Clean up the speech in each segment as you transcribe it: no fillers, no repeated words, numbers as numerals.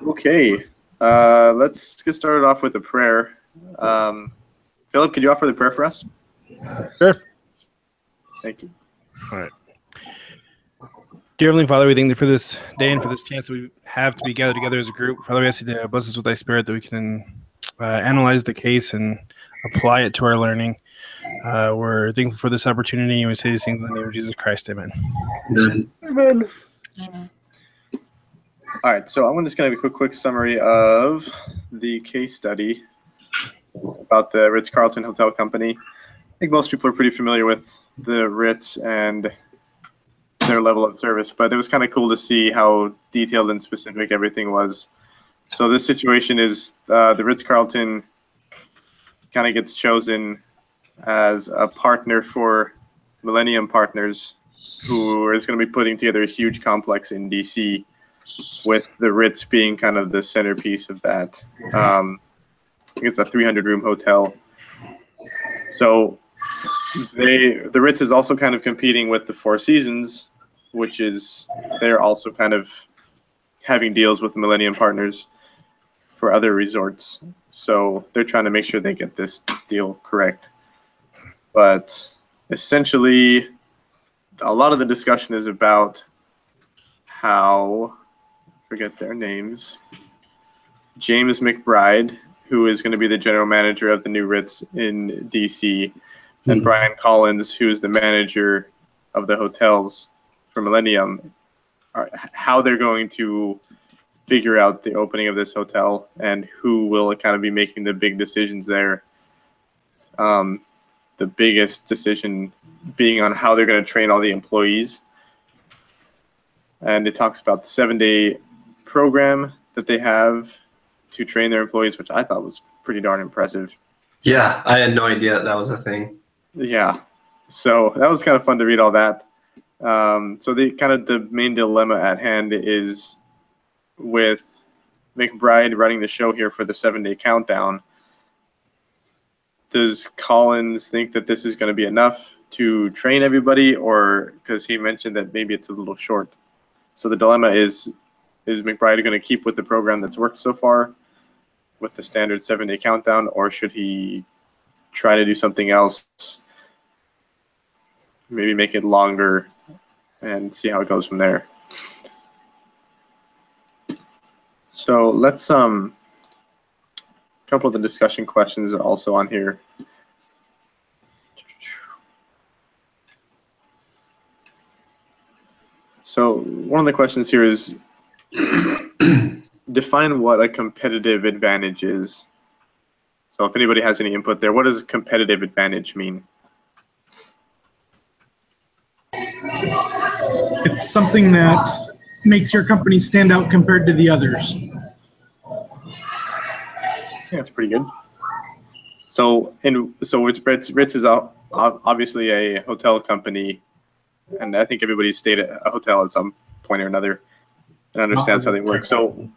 Okay, let's get started off with a prayer. Philip, could you offer the prayer for us? Sure. Thank you. All right. Dear Heavenly Father, we thank you for this day and for this chance that we have to be gathered together as a group. Father, we ask you to bless us with thy spirit that we can analyze the case and apply it to our learning. We're thankful for this opportunity, and we say these things in the name of Jesus Christ. Amen. Amen. Amen. Amen. All right, so I'm just going to give a quick summary of the case study about the Ritz Carlton Hotel Company. I think most people are pretty familiar with the Ritz and their level of service, but it was kind of cool to see how detailed and specific everything was. So this situation is the Ritz Carlton kind of gets chosen as a partner for Millennium Partners, who is going to be putting together a huge complex in DC, with the Ritz being kind of the centerpiece of that. I think it's a 300-room hotel. So the Ritz is also kind of competing with the Four Seasons, which is they're also kind of having deals with Millennium Partners for other resorts. So they're trying to make sure they get this deal correct. But essentially, a lot of the discussion is about how, forget their names, James McBride, who is going to be the general manager of the new Ritz in DC, and Brian Collins, who is the manager of the hotels for Millennium, how they're going to figure out the opening of this hotel and who will kind of be making the big decisions there. The biggest decision being on how they're going to train all the employees. And it talks about the 7-day program that they have to train their employees, which I thought was pretty darn impressive. Yeah, I had no idea that was a thing. Yeah, so that was kind of fun to read all that. So the main dilemma at hand is with McBride running the show here for the 7-day countdown. Does Collins think that this is going to be enough to train everybody, or because he mentioned that maybe it's a little short? So the dilemma is McBride going to keep with the program that's worked so far with the standard 7-day countdown, or should he try to do something else, maybe make it longer and see how it goes from there? So let's a couple of the discussion questions are also on here. So one of the questions here is define what a competitive advantage is. So if anybody has any input there, what does competitive advantage mean? It's something that makes your company stand out compared to the others. Yeah, that's pretty good. So Ritz is obviously a hotel company, and I think everybody's stayed at a hotel at some point or another and understands how they work. So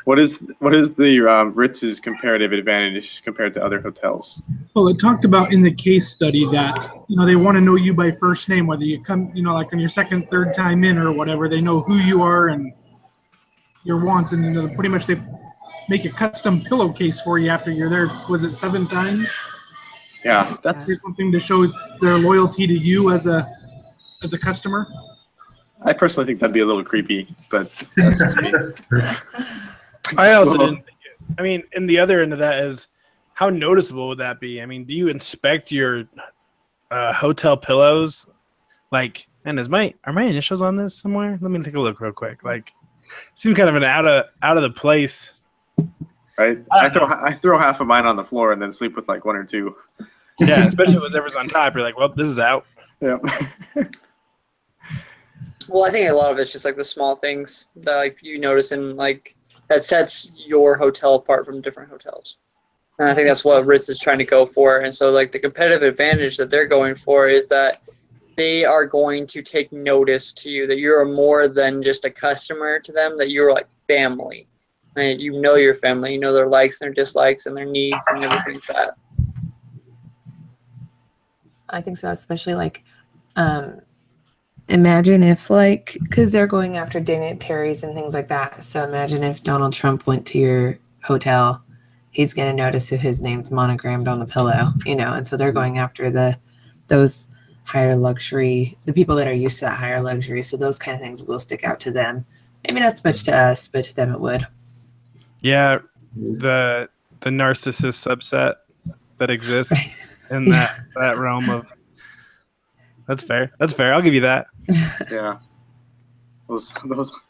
what is the Ritz's comparative advantage compared to other hotels? Well, it talked about in the case study that, they want to know you by first name, whether you come, like on your second, third time in or whatever, they know who you are and your wants, and pretty much they make a custom pillowcase for you after you're there. Was it 7 times? Yeah, that's something to show their loyalty to you as a customer. I personally think that'd be a little creepy, but that's just me. I also didn't think it. I mean, and the other end of that is, how noticeable would that be? I mean, do you inspect your hotel pillows? Like, and are my initials on this somewhere? Let me take a look real quick. Like, seems kind of an out of the place. Right. I throw half of mine on the floor and then sleep with like 1 or 2. Yeah, especially with whatever's on top. You're like, well, this is out. Yeah. Well, I think a lot of it's just like the small things that like you notice and like that sets your hotel apart from different hotels. And I think that's what Ritz is trying to go for. And so like the competitive advantage that they're going for is that they are going to take notice to you, that you're more than just a customer to them, that you're like family. And you know your family, you know their likes and their dislikes and their needs and everything like that. I think so, especially like Imagine if, like, because they're going after dignitaries and things like that. So imagine if Donald Trump went to your hotel, he's going to notice if his name's monogrammed on the pillow, and so they're going after those higher luxury, the people that are used to that higher luxury. So those kind of things will stick out to them. Maybe not so much to us, but to them it would. Yeah, the narcissist subset that exists in that realm of. That's fair. I'll give you that. Yeah. Those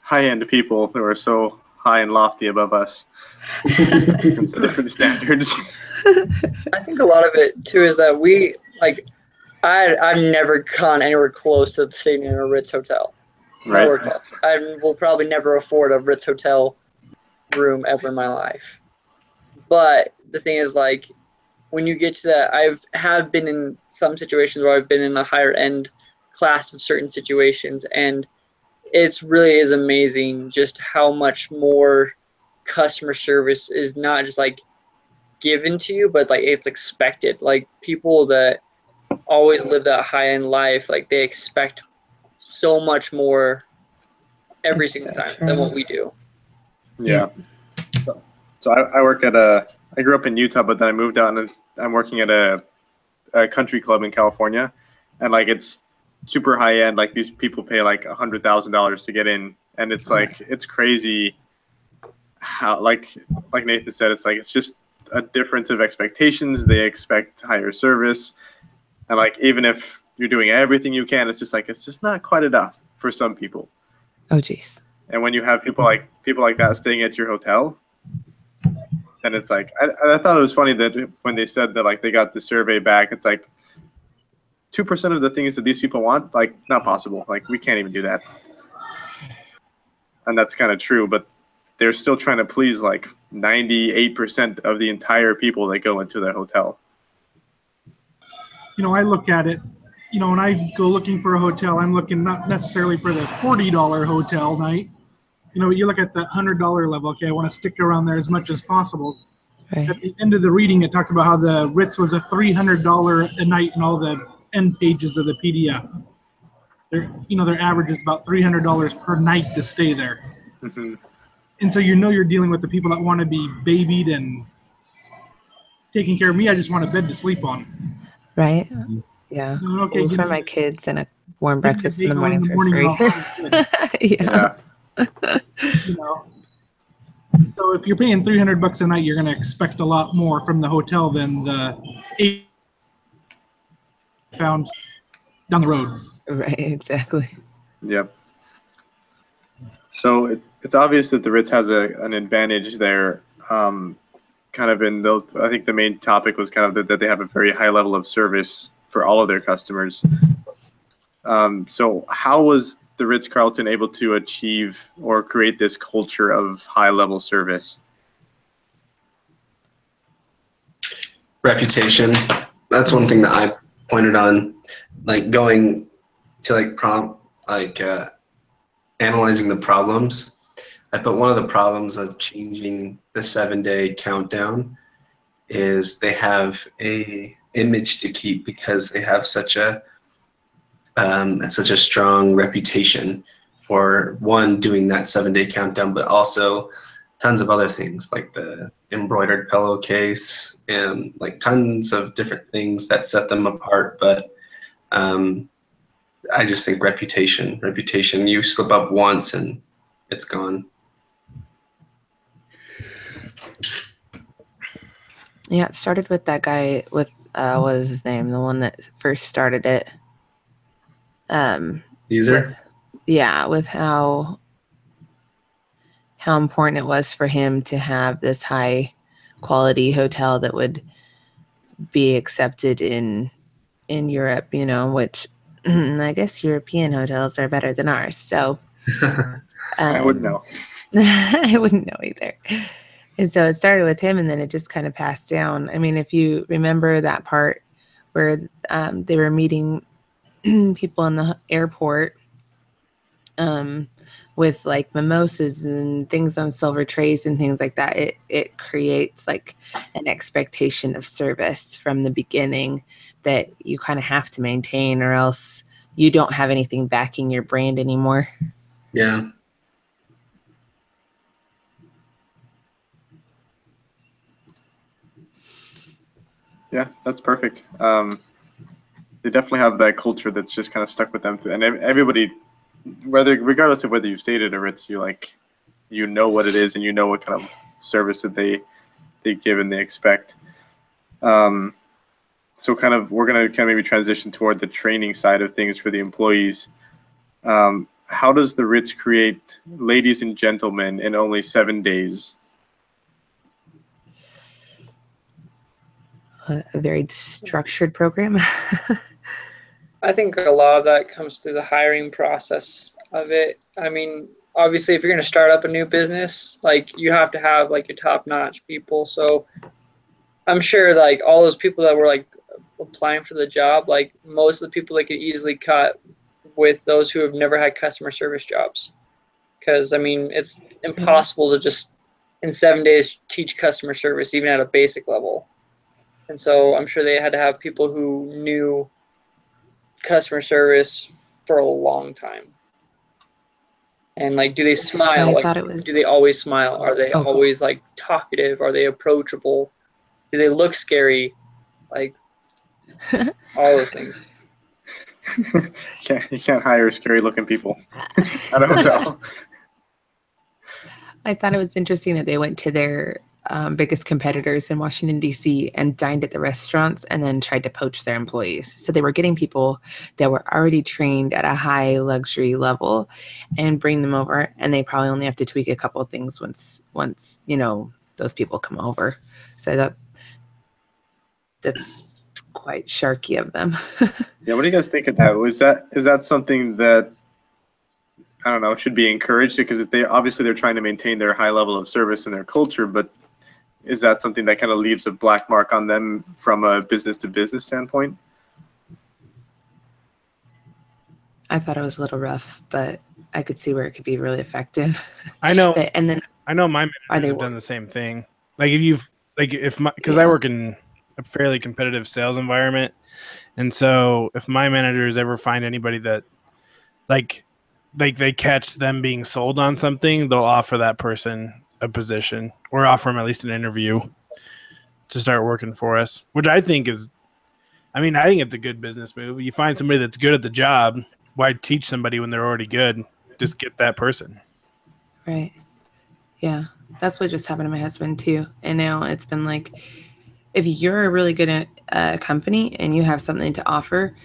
high-end people who are so high and lofty above us. It's different standards. I think a lot of it too is that I've never gone anywhere close to staying in a Ritz hotel. Right. Nowhere close. I will probably never afford a Ritz hotel room ever in my life. But the thing is, like, when you get to that, have been in some situations where I've been in a higher end class of certain situations, and it really is amazing just how much more customer service is not just like given to you, but like it's expected. Like, people that always live that high end life, like, they expect so much more every single time than what we do. Yeah. So I work at I grew up in Utah, but then I moved out and I'm working at a country club in California, and like it's super high end. Like, these people pay like $100,000 to get in, and it's like it's crazy how like Nathan said, it's just a difference of expectations. They expect higher service, and like even if you're doing everything you can, it's just not quite enough for some people. Oh, geez. And when you have people like that staying at your hotel, then it's like I thought it was funny that when they said that, like, they got the survey back, it's like 2% of the things that these people want, like, not possible. Like, we can't even do that. And that's kind of true, but they're still trying to please like 98% of the entire people that go into their hotel. I look at it, when I go looking for a hotel, I'm looking not necessarily for the $40 hotel night. You look at that $100 level. Okay, I want to stick around there as much as possible. Right. At the end of the reading, it talked about how the Ritz was a $300 a night in all the end pages of the PDF. Their average is about $300 per night to stay there. Mm-hmm. And so you're dealing with the people that want to be babied and taking care of. Me, I just want a bed to sleep on. Right? Yeah. Okay, Ooh, for my kids and a warm breakfast in the morning for free. Yeah. So if you're paying $300 a night, you're going to expect a lot more from the hotel than the £8 down the road. Right, exactly. Yep. So it's obvious that the Ritz has an advantage there. Kind of I think the main topic was kind of that they have a very high level of service for all of their customers. So how was the Ritz Carlton able to achieve or create this culture of high level service? Reputation. That's one thing that I pointed on, like going to analyzing the problems. I put one of the problems of changing the 7-day countdown is they have a image to keep because they have such a strong reputation for, one, doing that 7-day countdown, but also tons of other things like the embroidered pillowcase and like tons of different things that set them apart. But I just think reputation, you slip up once and it's gone. Yeah, it started with that guy with what was his name? The one that first started it. Caesar? With how important it was for him to have this high quality hotel that would be accepted in Europe, which I guess European hotels are better than ours. So I wouldn't know. I wouldn't know either. And so it started with him, and then it just kind of passed down. I mean, if you remember that part where they were meeting people in the airport with like mimosas and things on silver trays and things like that, it creates like an expectation of service from the beginning that you kind of have to maintain, or else you don't have anything backing your brand anymore. Yeah. Yeah, that's perfect. They definitely have that culture that's just kind of stuck with them, and everybody, regardless of whether you've stayed at a Ritz, you know what it is, and you know what kind of service that they give and they expect. So kind of we're going to kind of maybe transition toward the training side of things for the employees. How does the Ritz create ladies and gentlemen in only 7 days? A very structured program. I think a lot of that comes through the hiring process of it. I mean, obviously, if you're going to start up a new business, like you have to have like your top-notch people. So I'm sure like all those people that were like applying for the job, like most of the people they could easily cut with those who have never had customer service jobs. Because I mean, it's impossible to just in 7 days teach customer service even at a basic level. And so I'm sure they had to have people who knew customer service for a long time. And like, do they smile? I Like, thought it was. do they always smile? Are they Oh. always like talkative? Are they approachable? Do they look scary? Like all those things. You can't hire scary looking people at a hotel. I thought it was interesting that they went to their biggest competitors in Washington, D.C. and dined at the restaurants and then tried to poach their employees. So they were getting people that were already trained at a high luxury level and bring them over. And they probably only have to tweak a couple of things once those people come over. So that's quite sharky of them. Yeah, what do you guys think of that? Is that something that, I don't know, should be encouraged? Because they're trying to maintain their high level of service and their culture, but is that something that kind of leaves a black mark on them from a business to business standpoint? I thought it was a little rough, but I could see where it could be really effective. I know. I know my managers have done the same thing. Like because I work in a fairly competitive sales environment, and so if my managers ever find anybody that like they catch them being sold on something, they'll offer that person a position or offer them at least an interview to start working for us, which I think it's a good business move. You find somebody that's good at the job, why teach somebody when they're already good? Just get that person. Right. Yeah. That's what just happened to my husband too. And now it's been like, if you're really good at a company and you have something to offer,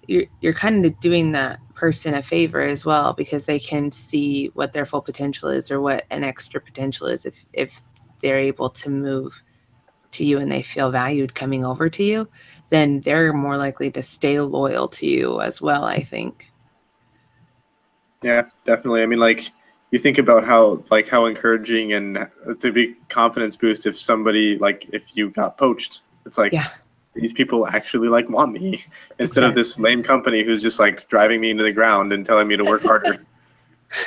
you're kind of doing that person a favor as well, because they can see what their full potential is or what an extra potential is if they're able to move to you and they feel valued coming over to you, then they're more likely to stay loyal to you as well, I think. Yeah, definitely. I mean, like, you think about how encouraging and to be confidence boost if somebody, like, if you got poached, it's like, yeah, these people actually like want me instead of this lame company who's just like driving me into the ground and telling me to work harder.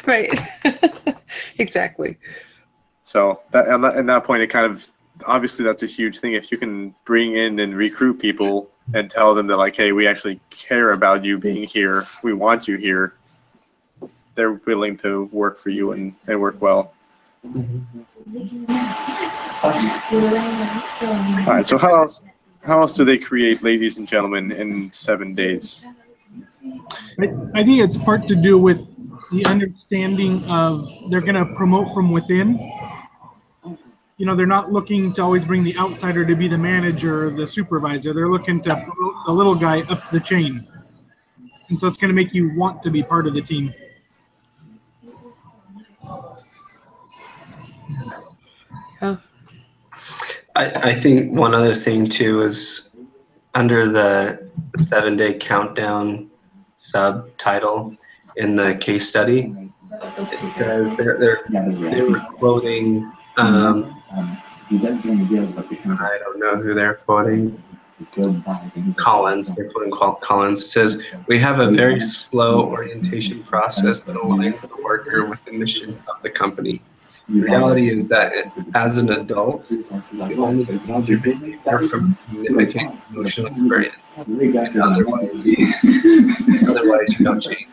Right. Exactly. So at that point, it kind of, obviously that's a huge thing. If you can bring in and recruit people and tell them that, like, hey, we actually care about you being here, we want you here, they're willing to work for you and work well. All right, so how else do they create ladies and gentlemen in 7 days? I think it's part to do with the understanding of they're going to promote from within. You know, they're not looking to always bring the outsider to be the manager or the supervisor. They're looking to promote the little guy up the chain. And so it's going to make you want to be part of the team. Oh. I think one other thing too is under the 7-day countdown subtitle in the case study, it says they were quoting I don't know who they're quoting. Collins. They're quoting Collins. It says, "We have a very slow orientation process that aligns the worker with the mission of the company. The reality is that as an adult, you only prepare from significant emotional experience. Otherwise, you don't change.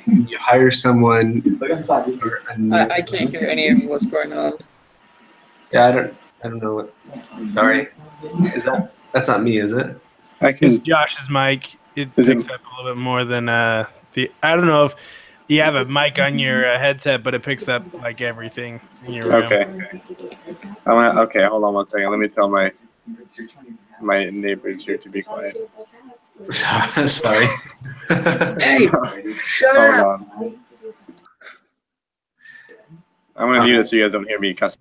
You hire someone for a new. I can't hear any of what's going on. Yeah, I don't know what. Sorry, that's not me, is it? I It's can. Josh's mic. It Is picks it- up a little bit more than the. I don't know if you have a mic on your headset, but it picks up like everything in your room. Okay. Okay. Hold on one second. Let me tell my neighbors here to be quiet. Sorry. Hey, shut Hold up! on. I'm gonna mute it so you guys don't hear me cuss.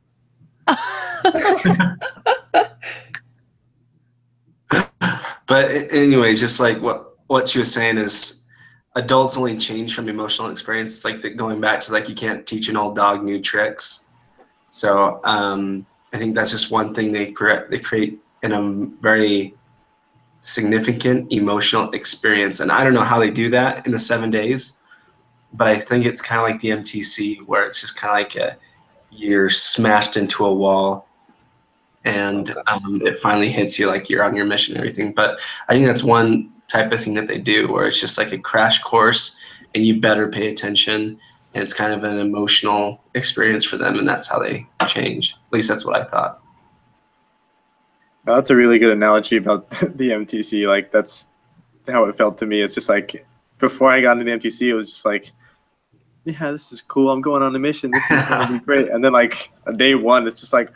But anyways, just like what she was saying is adults only change from emotional experience. It's like going back to like you can't teach an old dog new tricks. So I think that's just one thing they create in a very significant emotional experience. And I don't know how they do that in the 7 days, but I think it's kind of like the MTC where it's just kind of like you're smashed into a wall and it finally hits you like you're on your mission and everything. But I think that's one type of thing that they do where it's just like a crash course and you better pay attention, and it's kind of an emotional experience for them, and that's how they change. At least that's what I thought. That's a really good analogy about the MTC. Like that's how it felt to me. It's just like before I got into the MTC, it was just like, yeah, this is cool. I'm going on a mission. This is going to be great. And then like day one, it's just like,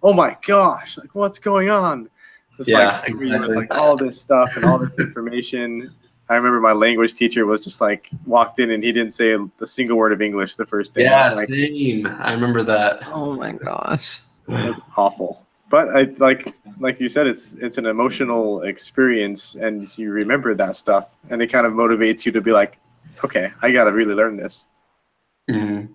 oh my gosh, like what's going on? It's like exactly. like all this stuff and all this information. I remember my language teacher was just like walked in and he didn't say a single word of English the first day. Yeah, like, same. I remember that. Oh my gosh. That's awful. But I like you said, it's an emotional experience, and you remember that stuff, and it kind of motivates you to be like, okay, I gotta really learn this. Mm-hmm.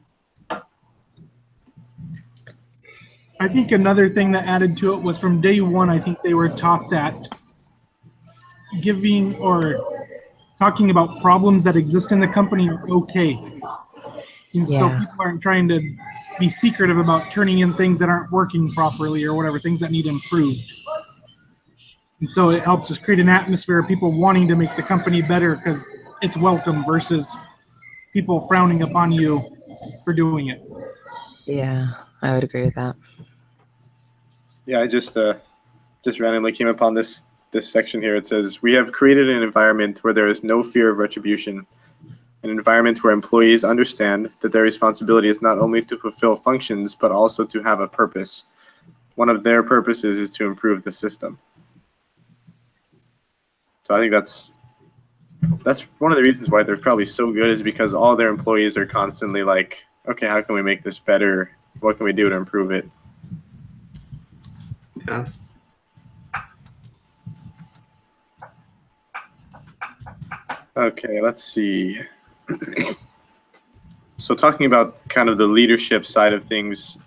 I think another thing that added to it was from day one, I think they were taught that giving or talking about problems that exist in the company are okay. And so Yeah. people aren't trying to be secretive about turning in things that aren't working properly or whatever, things that need improved. And so it helps us create an atmosphere of people wanting to make the company better because it's welcome versus people frowning upon you for doing it. Yeah, I would agree with that. Yeah, I just randomly came upon this section here. It says, we have created an environment where there is no fear of retribution, an environment where employees understand that their responsibility is not only to fulfill functions, but also to have a purpose. One of their purposes is to improve the system. So I think that's one of the reasons why they're probably so good, is because all their employees are constantly like, okay, how can we make this better? What can we do to improve it? Yeah. Okay, let's see. So talking about kind of the leadership side of things,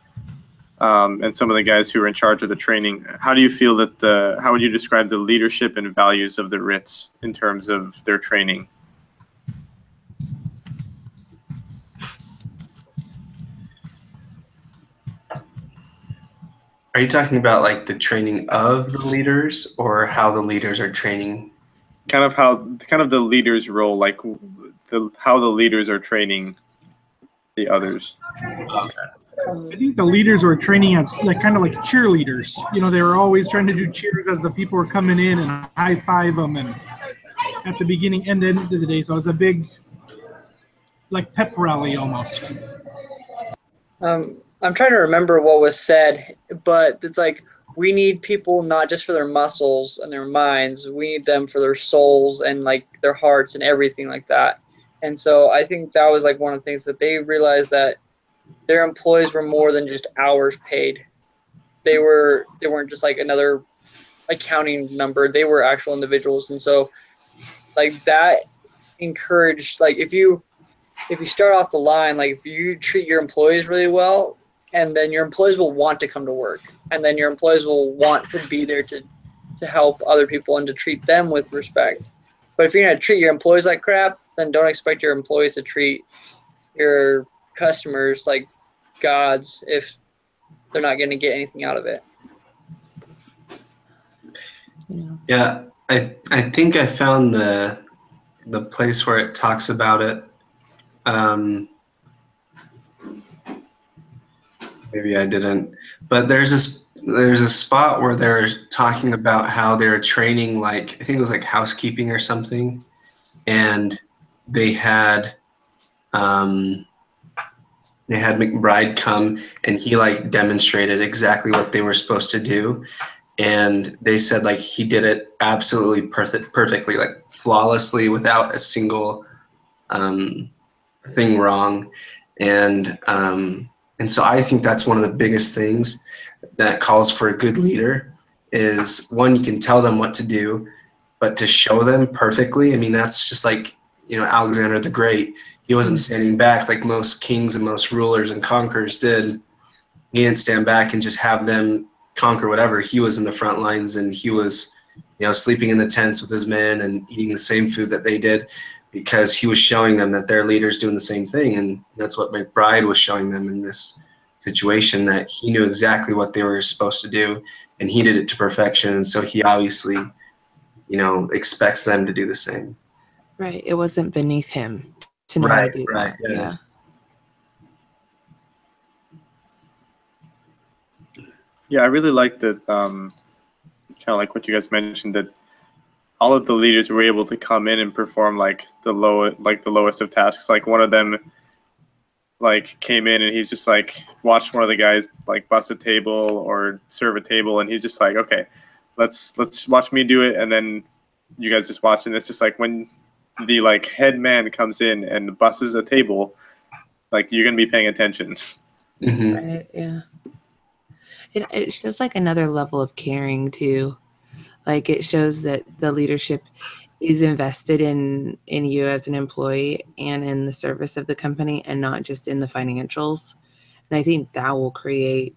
and some of the guys who are in charge of the training, how do you feel that how would you describe the leadership and values of the Ritz in terms of their training? Are you talking about like the training of the leaders or how the leaders are training? Kind of the leader's role, like how the leaders are training the others. I think the leaders were training as like kind of like cheerleaders. You know, they were always trying to do cheers as the people were coming in and high five them, and at the beginning and end of the day. So it was a big like pep rally almost. I'm trying to remember what was said, but it's like we need people not just for their muscles and their minds. We need them for their souls and like their hearts and everything like that. And so I think that was like one of the things that they realized, that their employees were more than just hours paid. They weren't just like another accounting number. They were actual individuals. And so like that encouraged, like if you start off the line, like if you treat your employees really well, and then your employees will want to come to work, and then your employees will want to be there to help other people and to treat them with respect. But if you're going to treat your employees like crap, then don't expect your employees to treat your customers like gods if they're not going to get anything out of it. Yeah, I think I found the place where it talks about it. Maybe I didn't, but there's a spot where they're talking about how they're training, like I think it was like housekeeping or something, and they had McBride come and he like demonstrated exactly what they were supposed to do, and they said like he did it absolutely perfectly, like flawlessly, without a single thing wrong, and so I think that's one of the biggest things that calls for a good leader is, one, you can tell them what to do, but to show them perfectly. I mean, that's just like, Alexander the Great. He wasn't standing back like most kings and most rulers and conquerors did. He didn't stand back and just have them conquer whatever. He was in the front lines, and he was, sleeping in the tents with his men and eating the same food that they did, because he was showing them that their leader's doing the same thing. And that's what McBride was showing them in this situation, that he knew exactly what they were supposed to do, and he did it to perfection. And so he obviously, expects them to do the same. Right. It wasn't beneath him to know how to do that. Yeah. Yeah, I really like that. Kind of like what you guys mentioned, that all of the leaders were able to come in and perform like the lowest of tasks. Like one of them like came in and he's just like watched one of the guys like bust a table or serve a table, and he's just like, okay, let's watch me do it, and then you guys just watch. And it's just like when the like head man comes in and busses a table, like you're gonna be paying attention. Mm-hmm. Right. Yeah. It shows like another level of caring too. Like it shows that the leadership is invested in you as an employee and in the service of the company, and not just in the financials. And I think that will create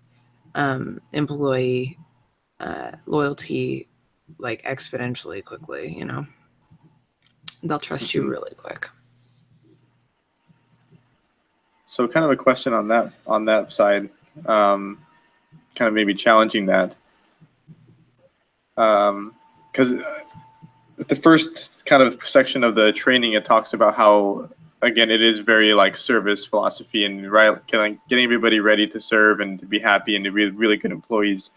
employee loyalty like exponentially quickly. They'll trust you really quick. So kind of a question on that side, kind of maybe challenging that. Because the first kind of section of the training, it talks about how, again, it is very like service philosophy and getting everybody ready to serve and to be happy and to be really good employees.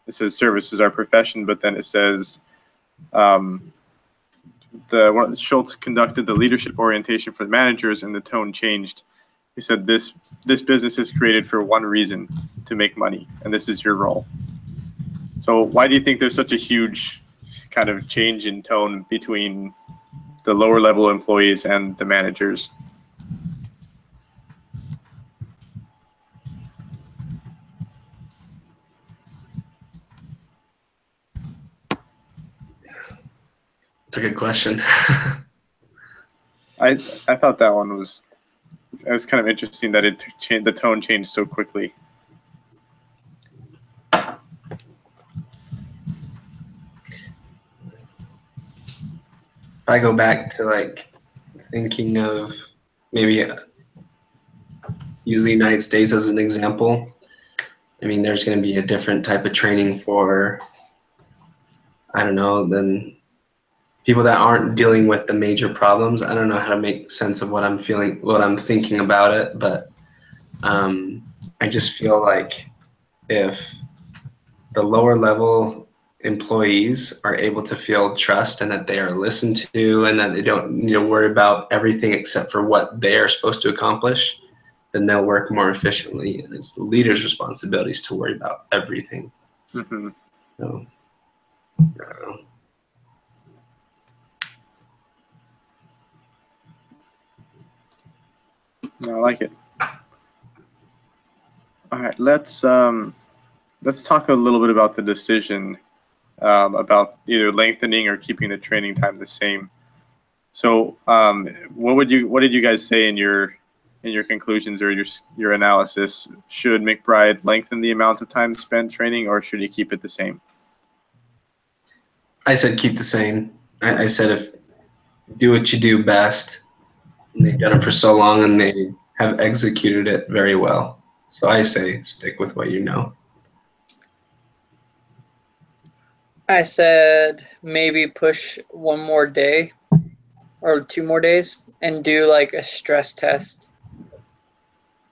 It says service is our profession, but then it says Schultz conducted the leadership orientation for the managers, and the tone changed. He said this business is created for one reason, to make money, and this is your role. So why do you think there's such a huge kind of change in tone between the lower level employees and the managers? It's a good question. I thought that one was kind of interesting, that the tone changed so quickly. If I go back to like thinking of maybe use the United States as an example, I mean, there's going to be a different type of training for, I don't know, than people that aren't dealing with the major problems. I don't know how to make sense of what I'm feeling, what I'm thinking about it, but I just feel like if the lower level employees are able to feel trust and that they are listened to and that they don't need to worry about everything except for what they are supposed to accomplish, then they'll work more efficiently. And it's the leader's responsibilities to worry about everything. Mm-hmm. So, I don't know. I like it. All right, let's talk a little bit about the decision about either lengthening or keeping the training time the same. So, what did you guys say in your conclusions or your analysis? Should McBride lengthen the amount of time spent training, or should he keep it the same? I said keep the same. I said if do what you do best, and they've done it for so long and they have executed it very well. So I say stick with what you know. I said maybe push one more day or 2 more days and do like a stress test.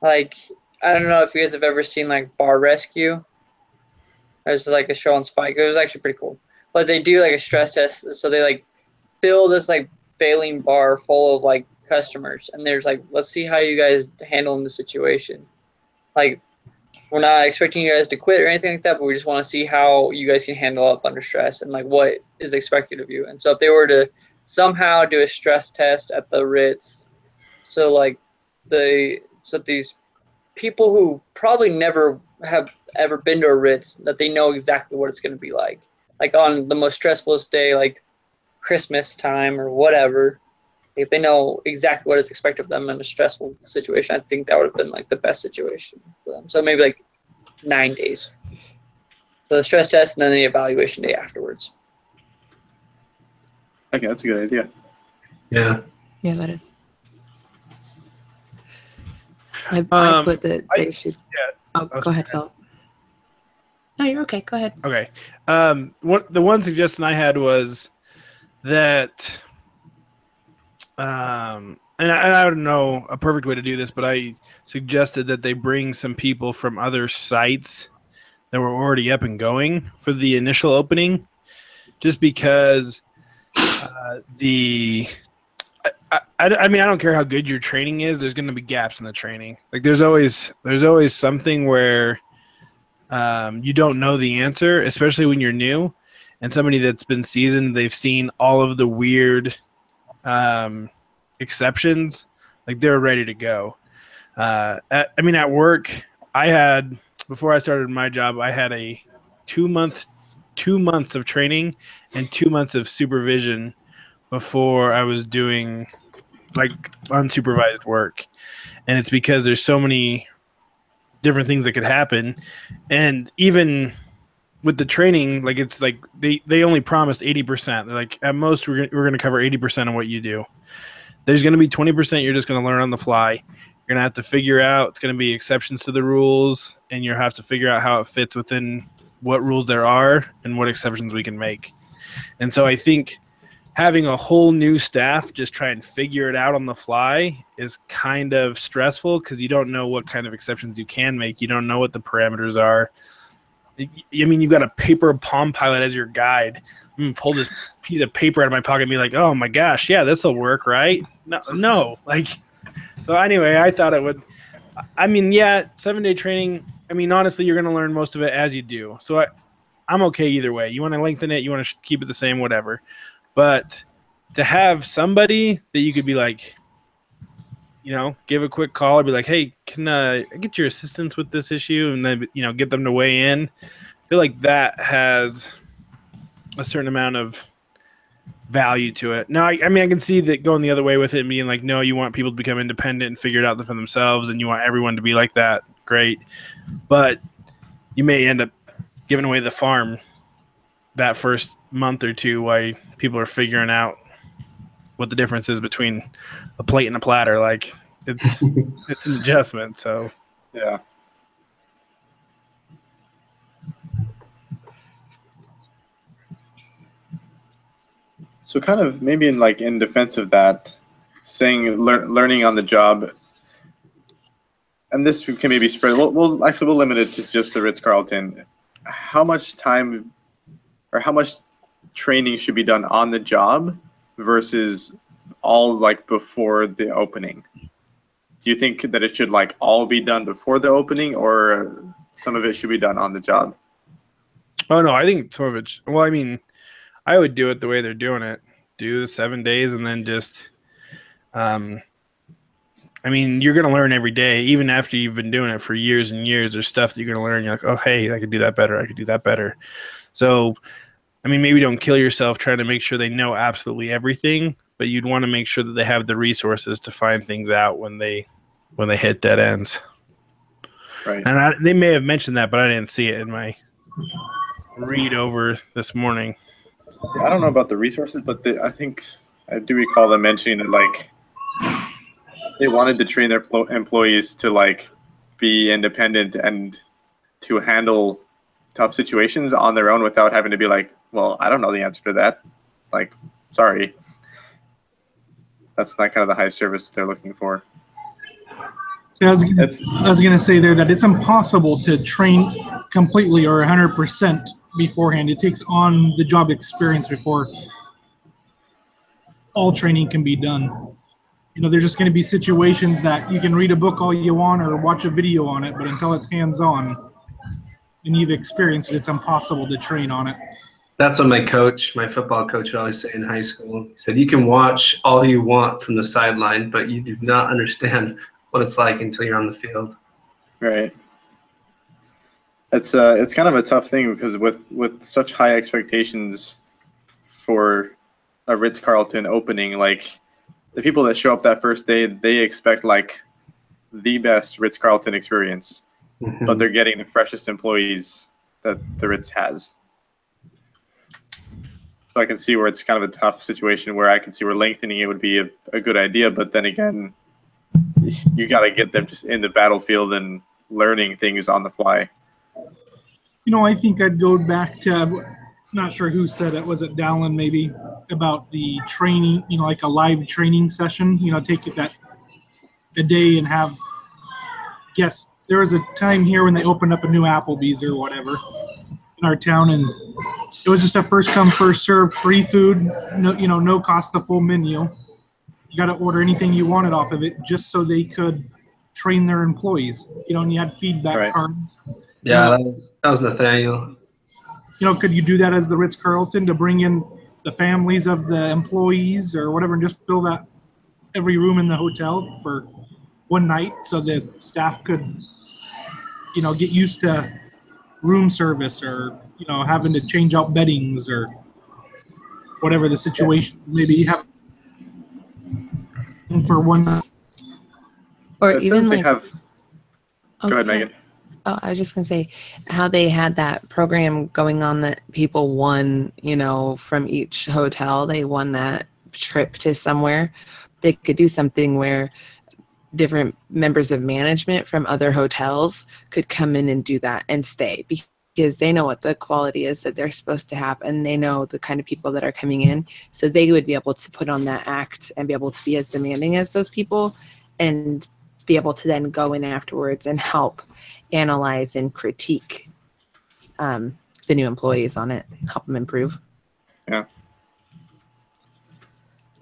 Like, I don't know if you guys have ever seen like Bar Rescue. There's like a show on Spike. It was actually pretty cool. But they do like a stress test. So they like fill this like failing bar full of like customers. And there's like, let's see how you guys handle in the situation. Like, we're not expecting you guys to quit or anything like that, but we just want to see how you guys can handle up under stress and like what is expected of you. And so if they were to somehow do a stress test at the Ritz, so like these people who probably never have ever been to a Ritz, that they know exactly what it's going to be like on the most stressfulest day, like Christmas time or whatever. If they know exactly what is expected of them in a stressful situation, I think that would have been like the best situation for them. So maybe like 9 days. So the stress test and then the evaluation day afterwards. Okay, that's a good idea. Yeah. Yeah, that is. I put that they should. Yeah. Oh, go ahead, Philip. No, you're okay. Go ahead. Okay. The one suggestion I had was that, and I don't know a perfect way to do this, but I suggested that they bring some people from other sites that were already up and going for the initial opening, just because I mean, I don't care how good your training is. There's going to be gaps in the training. Like there's always something where you don't know the answer, especially when you're new. And somebody that's been seasoned, they've seen all of the weird exceptions. Like they're ready to go. At work, before I started my job, I had a 2 months of training and 2 months of supervision before I was doing like unsupervised work. And it's because there's so many different things that could happen. And even with the training, like it's like they only promised 80%. They're like, at most we're going to cover 80% of what you do. There's going to be 20% you're just going to learn on the fly. You're going to have to figure out, it's going to be exceptions to the rules, and you have to figure out how it fits within what rules there are and what exceptions we can make. And so I think having a whole new staff just try and figure it out on the fly is kind of stressful because you don't know what kind of exceptions you can make. You don't know what the parameters are. I mean, you've got a paper Palm Pilot as your guide. I'm going to pull this piece of paper out of my pocket and be like, oh my gosh, yeah, this will work, right? No. Like, so anyway, I thought it would. I mean, yeah, 7-day training. I mean, honestly, you're going to learn most of it as you do. So I'm okay either way. You want to lengthen it, you want to keep it the same, whatever. But to have somebody that you could be like, give a quick call and be like, hey, can I get your assistance with this issue? And then, get them to weigh in. I feel like that has a certain amount of value to it. Now, I mean, I can see that going the other way with it and being like, no, you want people to become independent and figure it out for themselves, and you want everyone to be like that. Great. But you may end up giving away the farm that first month or two while people are figuring out what the difference is between a plate and a platter. Like it's an adjustment. So yeah. So kind of maybe in defense of that, saying learning on the job, and this can maybe spread. We'll limit it to just the Ritz-Carlton. How much time or how much training should be done on the job versus all before the opening? Do you think that it should all be done before the opening, or some of it should be done on the job? Oh no, I think some of it. Well, I mean, I would do it the way they're doing it. Do the 7 days and then just. I mean, you're going to learn every day, even after you've been doing it for years and years. There's stuff that you're going to learn. You're like, oh, hey, I could do that better. I could do that better. So, I mean, maybe don't kill yourself trying to make sure they know absolutely everything, but you'd want to make sure that they have the resources to find things out when they hit dead ends. Right. And they may have mentioned that, but I didn't see it in my read over this morning. I don't know about the resources, but I think I do recall them mentioning that they wanted to train their employees to like be independent and to handle tough situations on their own without having to be like, well, I don't know the answer to that. Like, sorry. That's not kind of the high service that they're looking for. So I was going to say there that it's impossible to train completely or 100% beforehand. It takes on the job experience before all training can be done. You know, there's just going to be situations that you can read a book all you want or watch a video on it, but until it's hands-on and you've experienced it, it's impossible to train on it. That's what my football coach would always say in high school. He said, you can watch all you want from the sideline, but you do not understand what it's like until you're on the field. Right. It's kind of a tough thing because with such high expectations for a Ritz Carlton opening, like the people that show up that first day, they expect like the best Ritz Carlton experience, but they're getting the freshest employees that the Ritz has. So I can see where it's kind of a tough situation where I can see where lengthening it would be a good idea, but then again, you got to get them just in the battlefield and learning things on the fly. You know, I think I'd go back to, not sure who said it, was it Dallin maybe, about the training, you know, like a live training session, you know, take it that a day and have guests. There was a time here when they opened up a new Applebee's or whatever in our town, and it was just a first come, first serve, free food, no, you know, no cost, the full menu. You got to order anything you wanted off of it just so they could train their employees, you know, and you had feedback cards. Yeah, that was Nathaniel. You know, could you do that as the Ritz Carlton to bring in the families of the employees or whatever and just fill that every room in the hotel for one night so the staff could, you know, get used to room service or, you know, having to change out beddings or whatever the situation maybe have for one night. Or But even since like, they have, go ahead, Megan. Oh, I was just going to say how they had that program going on that people won, you know, from each hotel. They won that trip to somewhere. They could do something where different members of management from other hotels could come in and do that and stay because they know what the quality is that they're supposed to have and they know the kind of people that are coming in. So they would be able to put on that act and be able to be as demanding as those people and be able to then go in afterwards and help analyze and critique the new employees on it, help them improve. Yeah.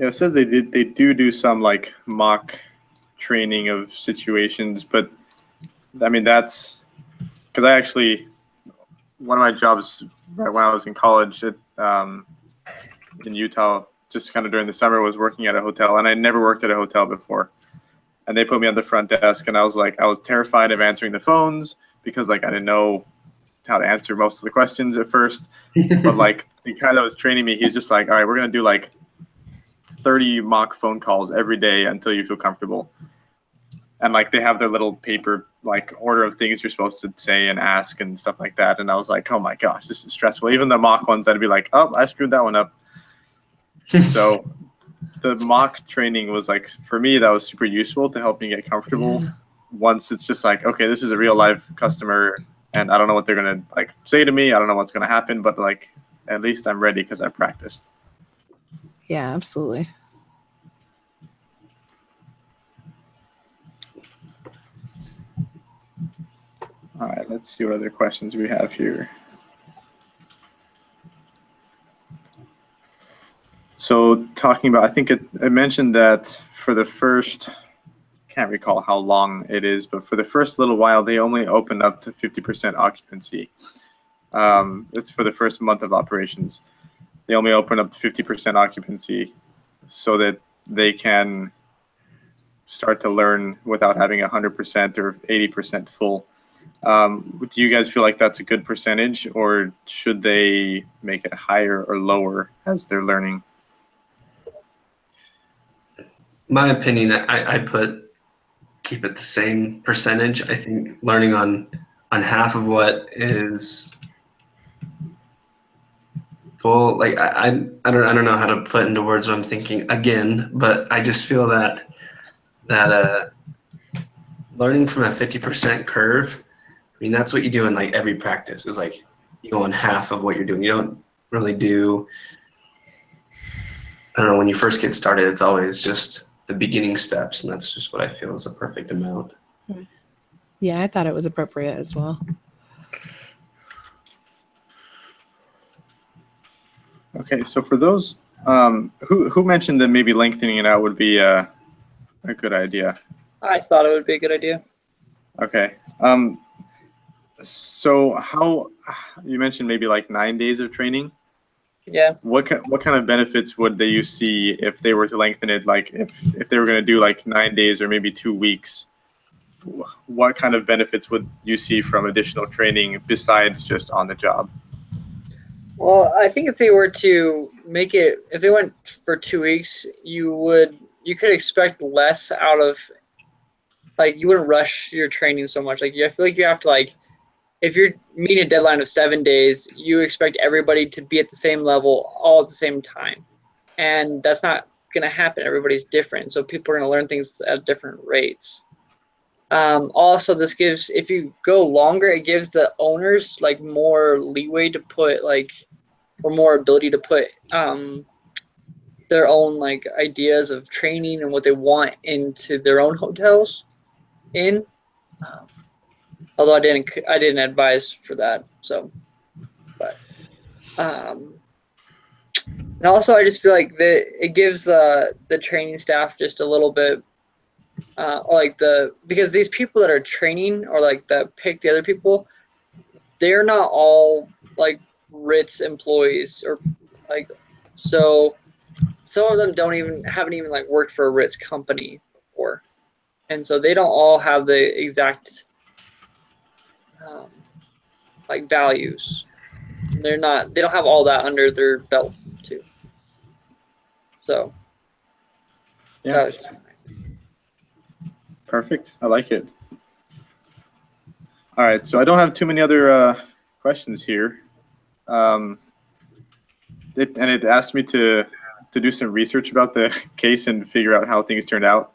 Yeah, it said they do some like mock training of situations, but I mean that's because I actually one of my jobs right when I was in college in Utah, just kind of during the summer, was working at a hotel, and I never worked at a hotel before. And they put me on the front desk, and I was terrified of answering the phones because like I didn't know how to answer most of the questions at first. But like the guy that was training me, he's just like, all right, we're gonna do like 30 mock phone calls every day until you feel comfortable. And like they have their little paper like order of things you're supposed to say and ask and stuff like that. And I was like, oh my gosh, this is stressful. Even the mock ones, I'd be like, oh, I screwed that one up. So the mock training was like, for me, that was super useful to help me get comfortable. Yeah. Once it's just like, okay, this is a real live customer and I don't know what they're going to like say to me. I don't know what's going to happen, but like, at least I'm ready because I practiced. Yeah, absolutely. All right, let's see what other questions we have here. So talking about, I think it mentioned that for the first, can't recall how long it is, but for the first little while, they only opened up to 50% occupancy. It's for the first month of operations. They only open up to 50% occupancy so that they can start to learn without having 100% or 80% full. Do you guys feel like that's a good percentage, or should they make it higher or lower as they're learning? My opinion, I keep it the same percentage. I think learning on half of what is full, like I don't know how to put into words what I'm thinking again, but I just feel that that learning from a 50% curve, I mean, that's what you do in like every practice is like you go on half of what you're doing. You don't really do, I don't know, when you first get started, it's always just the beginning steps, and that's just what I feel is a perfect amount. Yeah, I thought it was appropriate as well. Okay, so for those, who mentioned that maybe lengthening it out would be a good idea? I thought it would be a good idea. Okay. So how you mentioned maybe like 9 days of training? Yeah. What kind of benefits would you see if they were to lengthen it? Like if they were going to do like 9 days or maybe 2 weeks, what kind of benefits would you see from additional training besides just on the job? Well, I think if they were to make it, if they went for 2 weeks, you could expect less out of, like, you wouldn't rush your training so much. Like, I feel like you have to, like, if you're meeting a deadline of 7 days, you expect everybody to be at the same level all at the same time. And that's not going to happen. Everybody's different. So people are going to learn things at different rates. Also, this gives, if you go longer, it gives the owners like more leeway to put like, or more ability to put their own like ideas of training and what they want into their own hotels in. Although I didn't advise for that. So, but and also I just feel like it gives the training staff just a little bit. Because these people that are training or like that pick the other people, they're not all like Ritz employees or like, so some of them haven't even like worked for a Ritz company before, and so they don't all have the exact like values. They don't have all that under their belt too. So Yeah. that was just Perfect. I like it. All right, so I don't have too many other questions here. It asked me to do some research about the case and figure out how things turned out.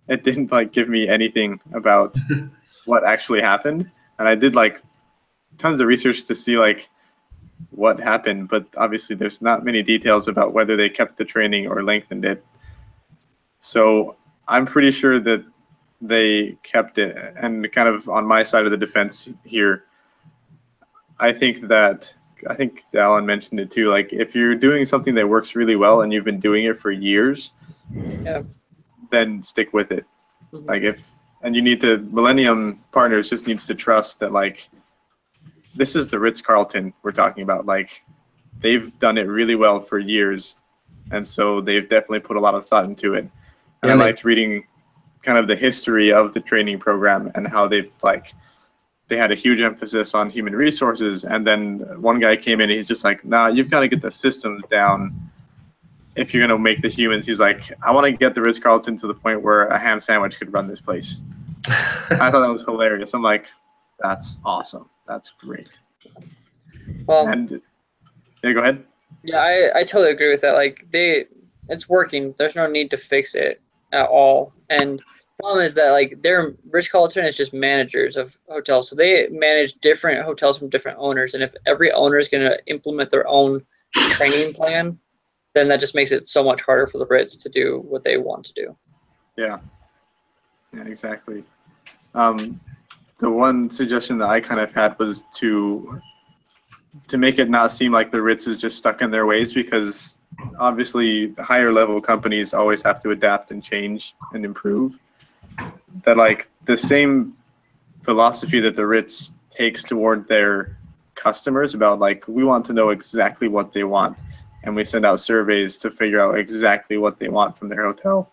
It didn't like give me anything about what actually happened, and I did like tons of research to see like what happened, but obviously there's not many details about whether they kept the training or lengthened it. So I'm pretty sure that they kept it. And kind of on my side of the defense here, I think Alan mentioned it too. Like if you're doing something that works really well and you've been doing it for years, yeah. then stick with it. Mhm. Like Millennium Partners just needs to trust that like this is the Ritz Carlton we're talking about. Like they've done it really well for years, and so they've definitely put a lot of thought into it. And I liked reading kind of the history of the training program and how they had a huge emphasis on human resources. And then one guy came in and he's just like, nah, you've got to get the systems down if you're going to make the humans. He's like, I want to get the Ritz-Carlton to the point where a ham sandwich could run this place. I thought that was hilarious. I'm like, that's awesome. That's great. Well, and yeah, go ahead. yeah, I totally agree with that. Like it's working. There's no need to fix it at all. And the problem is that like Ritz Carlton is just managers of hotels, so they manage different hotels from different owners. And if every owner is going to implement their own training plan, then that just makes it so much harder for the Ritz to do what they want to do. Yeah, exactly. The one suggestion that I kind of had was to make it not seem like the Ritz is just stuck in their ways, because obviously the higher level companies always have to adapt and change and improve. That like the same philosophy that the Ritz takes toward their customers about like, we want to know exactly what they want, and we send out surveys to figure out exactly what they want from their hotel.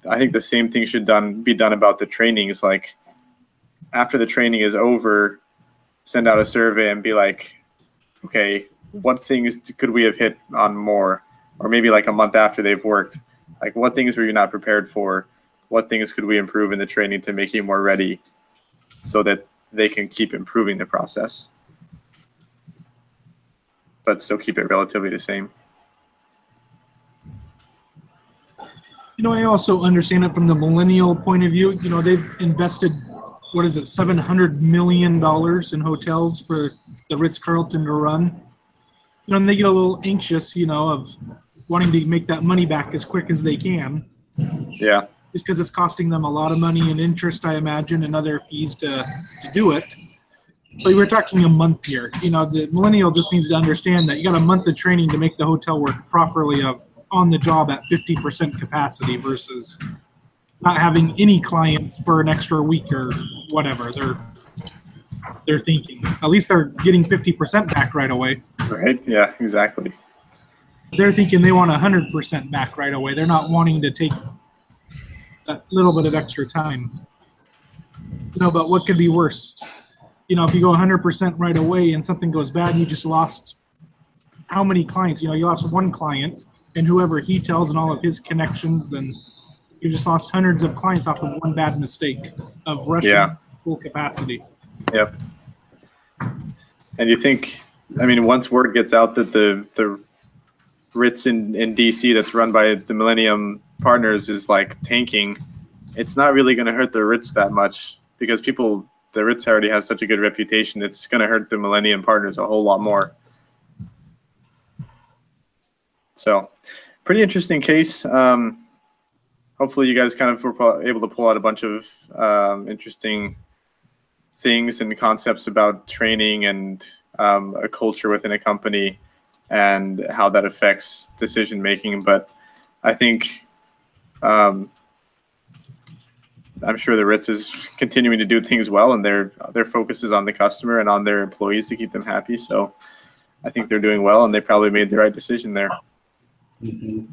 I think the same thing should be done about the trainings. Like after the training is over, send out a survey and be like, okay, what things could we have hit on more? Or maybe like a month after they've worked, like what things were you not prepared for? What things could we improve in the training to make you more ready, so that they can keep improving the process, but still keep it relatively the same. I also understand it from the millennial point of view. They've invested, what is it, $700 million in hotels for the Ritz Carlton to run. And they get a little anxious, of wanting to make that money back as quick as they can. Yeah. Just because it's costing them a lot of money in interest, I imagine, and other fees to do it. But we're talking a month here. The millennial just needs to understand that you got a month of training to make the hotel work properly on the job at 50% capacity versus not having any clients for an extra week or whatever they're thinking. At least they're getting 50% back right away. Right. Yeah, exactly. They're thinking they want 100% back right away. They're not wanting to take that little bit of extra time. But what could be worse? If you go 100% right away and something goes bad and you just lost how many clients? You lost one client and whoever he tells and all of his connections, then you just lost hundreds of clients off of one bad mistake of rushing full capacity. Yep. And you think, once word gets out that the Ritz in DC that's run by the Millennium Partners is like tanking, it's not really going to hurt the Ritz that much because the Ritz already has such a good reputation. It's going to hurt the Millennium Partners a whole lot more. So, pretty interesting case. Hopefully, you guys kind of were able to pull out a bunch of interesting things and concepts about training and a culture within a company and how that affects decision making. But I think I'm sure the Ritz is continuing to do things well, and their focus is on the customer and on their employees to keep them happy. So I think they're doing well, and they probably made the right decision there. Mm-hmm.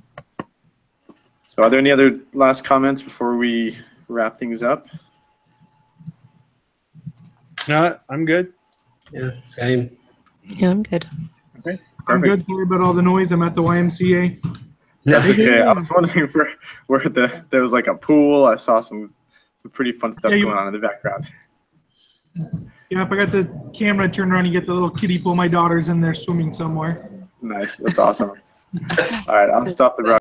So are there any other last comments before we wrap things up? No, I'm good. Yeah, same. Yeah, I'm good. Okay, I'm perfect. good. Sorry about all the noise. I'm at the YMCA. That's okay. I was wondering where there was like a pool. I saw some pretty fun stuff going on in the background. Yeah, if I got the camera turned around, you get the little kiddie pool. My daughter's in there swimming somewhere. Nice. That's awesome. All right, I'll stop the broadcast.